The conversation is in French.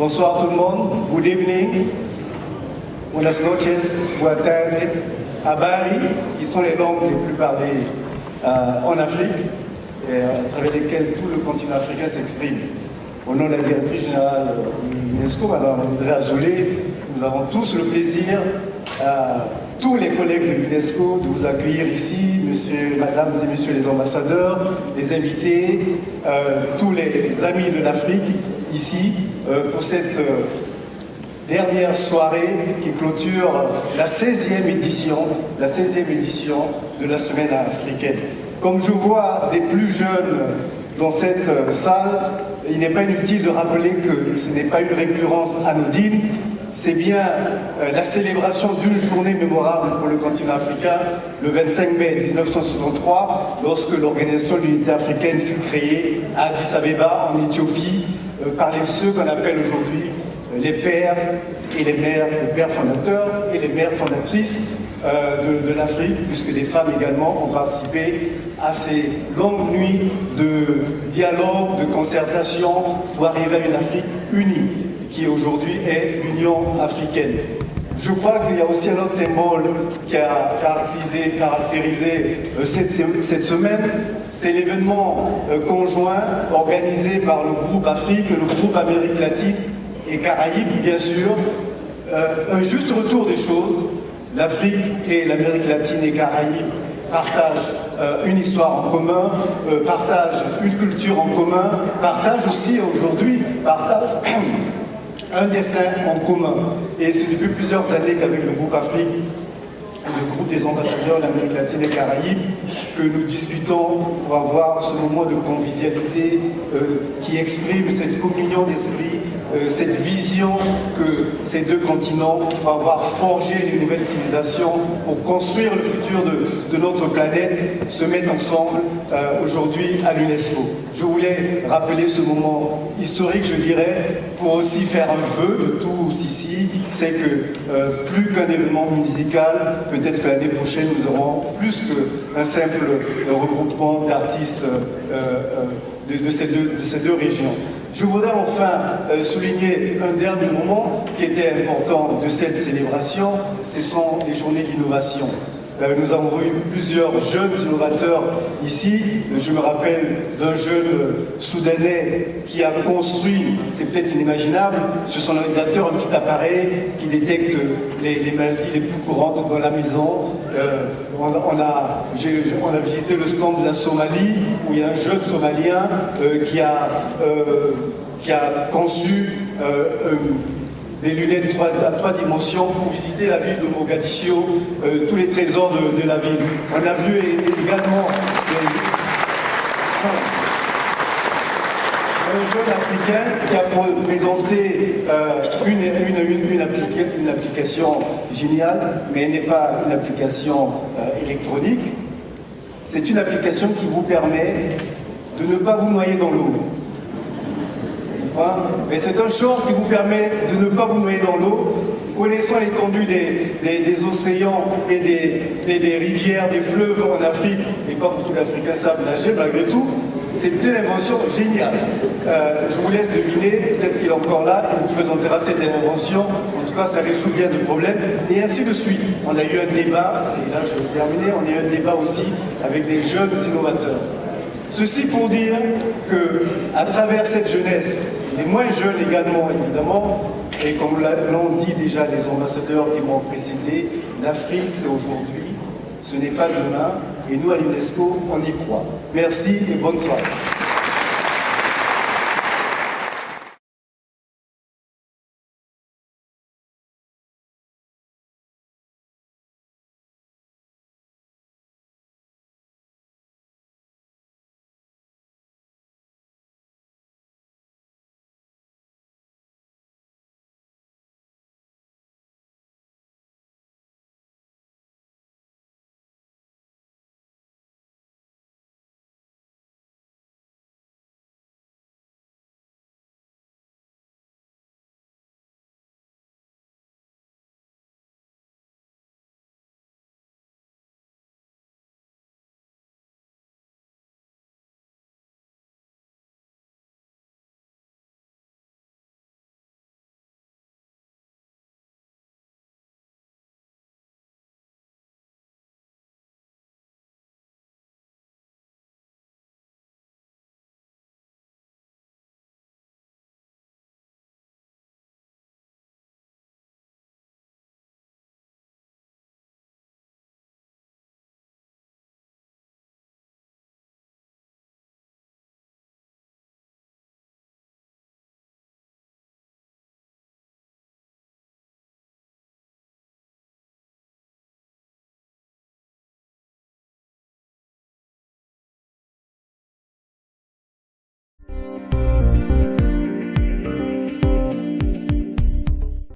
Bonsoir tout le monde. Good evening. Buenas noches. Buenas tardes. Habari, qui sont les langues les plus parlées en Afrique, et à travers lesquelles tout le continent africain s'exprime. Au nom de la directrice générale de l'UNESCO, Mme André Azoulay, nous avons tous le plaisir, tous les collègues de l'UNESCO, de vous accueillir ici, mesdames et messieurs les ambassadeurs, les invités, tous les amis de l'Afrique ici, pour cette dernière soirée qui clôture la 16e édition de la Semaine africaine. Comme je vois des plus jeunes dans cette salle, il n'est pas inutile de rappeler que ce n'est pas une récurrence anodine, c'est bien la célébration d'une journée mémorable pour le continent africain, le 25 mai 1963, lorsque l'Organisation de l'Unité africaine fut créée à Addis Abeba, en Éthiopie, par ceux qu'on appelle aujourd'hui les pères et les mères, les pères fondateurs et les mères fondatrices de l'Afrique, puisque des femmes également ont participé à ces longues nuits de dialogue, de concertation, pour arriver à une Afrique unie, qui aujourd'hui est l'Union africaine. Je crois qu'il y a aussi un autre symbole qui a caractérisé cette semaine, c'est l'événement conjoint organisé par le groupe Afrique et le groupe Amérique latine et Caraïbes, bien sûr. Un juste retour des choses, l'Afrique et l'Amérique latine et Caraïbes partagent une histoire en commun, partagent une culture en commun, partagent aussi aujourd'hui, un destin en commun. Et c'est depuis plusieurs années qu'avec le groupe Afrique, le groupe des ambassadeurs de l'Amérique latine et Caraïbes, que nous discutons pour avoir ce moment de convivialité qui exprime cette communion d'esprit, cette vision que ces deux continents vont avoir forgé les nouvelles civilisations pour construire le futur de notre planète, se mettent ensemble aujourd'hui à l'UNESCO. Je voulais rappeler ce moment historique, je dirais, pour aussi faire un vœu de tous ici, c'est que plus qu'un événement musical, peut-être que l'année prochaine nous aurons plus qu'un simple regroupement d'artistes de ces deux régions. Je voudrais enfin souligner un dernier moment qui était important de cette célébration, ce sont les journées d'innovation. Nous avons eu plusieurs jeunes innovateurs ici. Je me rappelle d'un jeune soudanais qui a construit, c'est peut-être inimaginable, sur son ordinateur un petit appareil qui détecte les maladies les plus courantes dans la maison. On a visité le stand de la Somalie, où il y a un jeune Somalien qui a conçu des lunettes à 3 dimensions pour visiter la ville de Mogadiscio, tous les trésors de la ville. On a vu également un jeune africain qui a présenté une application géniale, mais elle n'est pas une application électronique. C'est une application qui vous permet de ne pas vous noyer dans l'eau. Mais c'est un short qui vous permet de ne pas vous noyer dans l'eau. Connaissant l'étendue des océans et des rivières, des fleuves en Afrique, et pas beaucoup d'Africains savent nager malgré tout, c'est une invention géniale. Je vous laisse deviner, peut-être qu'il est encore là, il vous présentera cette invention. En tout cas, ça résout bien de problèmes. Et ainsi de suite. On a eu un débat, et là je vais terminer, on a eu un débat aussi avec des jeunes innovateurs. Ceci pour dire qu'à travers cette jeunesse, les moins jeunes également, évidemment, et comme l'ont dit déjà les ambassadeurs qui m'ont précédé, l'Afrique, c'est aujourd'hui, ce n'est pas demain, et nous, à l'UNESCO, on y croit. Merci et bonne soirée.